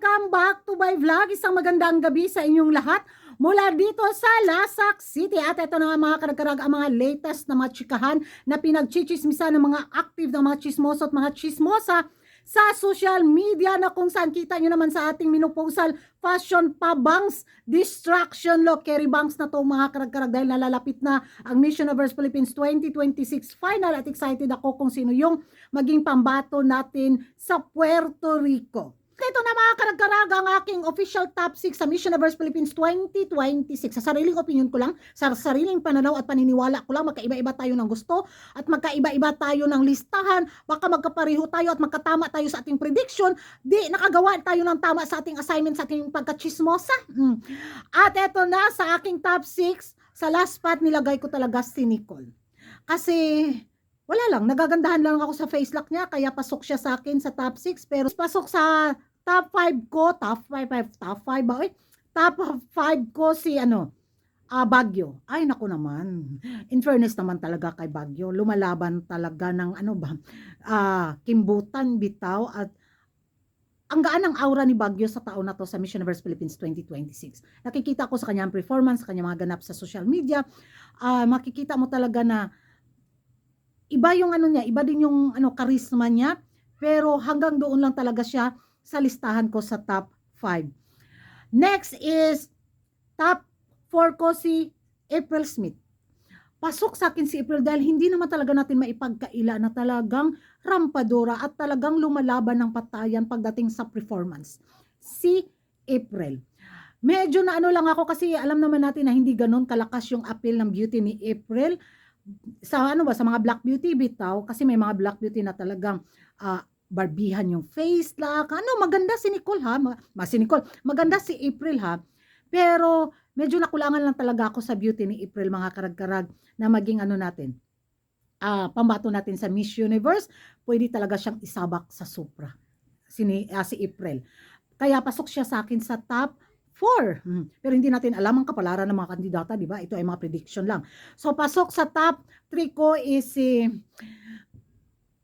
Welcome back to my vlog. Isang magandang gabi sa inyong lahat mula dito sa Lasak City. At ito na nga mga karag-karag ang mga latest na mga chikahan na pinagchichismisa ng mga active na mga chismoso at mga chismosa sa social media na kung saan kita nyo naman sa ating minupusal fashion pabangs distraction look carry bangs na to mga karag-karag dahil nalalapit na ang Miss Universe Philippines 2026 final at excited ako kung sino yung maging pambato natin sa Puerto Rico. Ito na mga karag-karag ang aking official top 6 sa Miss Universe Philippines 2026. Sa sariling opinion ko lang, sa sariling pananaw at paniniwala ko lang, magkaiba-iba tayo ng gusto at magkaiba-iba tayo ng listahan. Baka magkapareho tayo at magkatama tayo sa ating prediction. Di nakagawa tayo ng tama sa ating assignment, sa ating pagkachismosa. At ito na sa aking top 6, sa last spot nilagay ko talaga si Nicole. Kasi wala lang, nagagandahan lang ako sa face lock niya, kaya pasok siya sa akin sa top 6. Pero pasok sa top 5 ko, top 5 ba? Top 5 ko si Baguio. Ay naku naman. In fairness naman talaga kay Baguio, lumalaban talaga ng kimbutan bitaw at ang gaan ng aura ni Baguio sa taon na to sa Miss Universe Philippines 2026. Nakikita ko sa kanyang performance, sa kanyang mga ganap sa social media, makikita mo talaga na iba yung niya, iba din yung charisma niya, pero hanggang doon lang talaga siya sa listahan ko sa top 5. Next is top 4 ko si April Smith. Pasok sa akin si April dahil hindi naman talaga natin maipagkaila na talagang rampadora at talagang lumalaban ng patayan pagdating sa performance. Si April. Medyo na lang ako kasi alam naman natin na hindi ganun kalakas yung appeal ng beauty ni April. Sa sa mga black beauty bitaw, kasi may mga black beauty na talagang barbihan yung face lock. Maganda si Nicole ha. Si Nicole, maganda si April ha. Pero medyo nakulangan lang talaga ako sa beauty ni April mga karag-karag na maging natin. Pambato natin sa Miss Universe, pwede talaga siyang isabak sa Supra. Si April. Kaya pasok siya sa akin sa top 4. Pero hindi natin alam ang kapalaran ng mga kandidata, di ba? Ito ay mga prediction lang. So pasok sa top 3 ko is si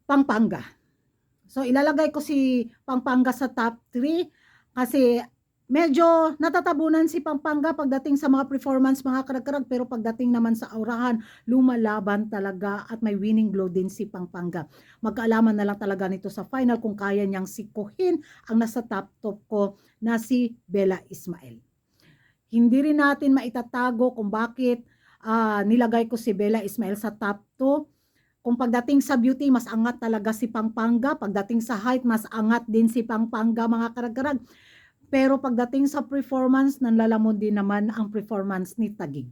Pampanga. So ilalagay ko si Pampanga sa top 3 kasi medyo natatabunan si Pampanga pagdating sa mga performance mga karag-karag, pero pagdating naman sa aurahan, lumalaban talaga at may winning glow din si Pampanga. Magkaalaman na lang talaga nito sa final kung kaya niyang sikuhin ang nasa top ko na si Bella Ismael. Hindi rin natin maitatago kung bakit nilagay ko si Bella Ismael sa top 2. Kung pagdating sa beauty, mas angat talaga si Pampanga. Pagdating sa height, mas angat din si Pampanga mga karag-karag. Pero pagdating sa performance, nanlalamon din naman ang performance ni Taguig.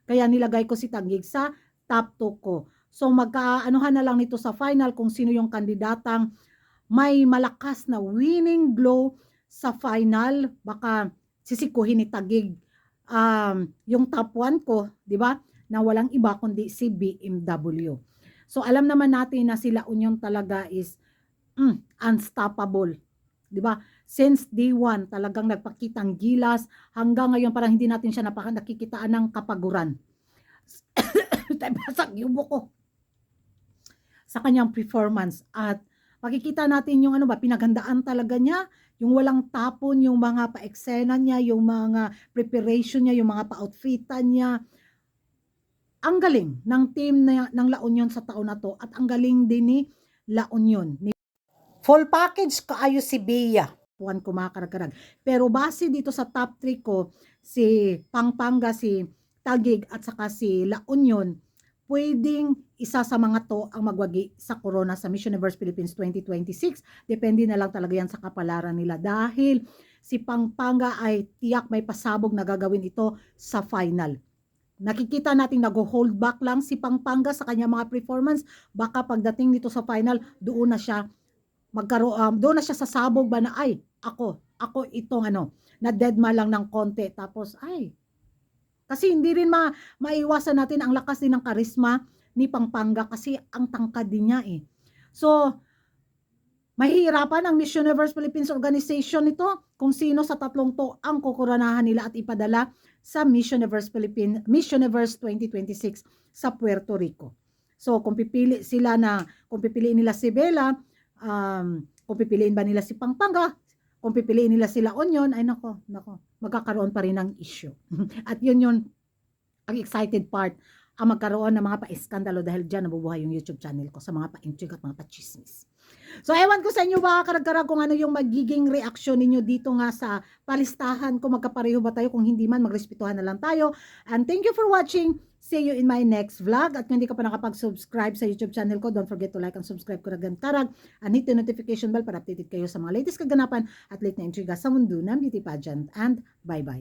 Kaya nilagay ko si Taguig sa top 2 ko. So magkaanuhan na lang nito sa final kung sino yung kandidatang may malakas na winning glow sa final. Baka sisikuhin ni Taguig yung top 1 ko, di ba? Na walang iba kundi si BMW. So alam naman natin na sila Union talaga is unstoppable. 'Di ba? Since day 1 talagang nagpakitang gilas, hanggang ngayon parang hindi natin siya nakikitaan ng kapaguran. Basag yung buko. Sa kanyang performance at makikita natin yung pinaghandaan talaga niya, yung walang tapon, yung mga pa-eksena niya, yung mga preparation niya, yung mga pa-outfitan niya. Ang galing ng team ng La Union sa taon na to at ang galing din ni La Union. Full package kaayo si Bea. Puwan ko mga karag-karag. Pero base dito sa top 3 ko, si Pampanga, si Taguig at saka si La Union, pwedeng isa sa mga to ang magwagi sa corona sa Miss Universe Philippines 2026. Depende na lang talaga yan sa kapalaran nila dahil si Pampanga ay tiyak may pasabog na gagawin ito sa final. Nakikita natin nag-hold back lang si Pampanga sa kanya mga performance. Baka pagdating nito sa final, doon na siya doon na siya sasabog ba na ay, ako itong na deadma lang ng konti. Tapos kasi hindi rin maiwasan natin ang lakas din ng karisma ni Pampanga kasi ang tangkad din niya eh. So, mahihirapan ang Miss Universe Philippines organization nito kung sino sa tatlong to ang kukuranahan nila at ipadala sa Miss Universe 2026 sa Puerto Rico. So kung pipiliin nila si Bella, kung pipiliin ba nila si Pampanga, kung pipiliin nila sila onion, ay nako, magkakaroon pa rin ng issue. At yun yung ang excited part, ang magkaroon ng mga pa-iskandalo dahil dyan nabubuhay yung YouTube channel ko sa mga pa-intrigue at mga pa-chismis. So, ewan ko sa inyo ba, karagkarag kung ano yung magiging reaksyon ninyo dito nga sa palistahan, kung magkapareho ba tayo, kung hindi man, magrespetuhan na lang tayo. And thank you for watching. See you in my next vlog. At kung hindi ka pa nakapag-subscribe sa YouTube channel ko, don't forget to like and subscribe karag-karag and hit the notification bell para updated kayo sa mga latest kaganapan at late na intriga sa mundo ng beauty pageant. And bye-bye.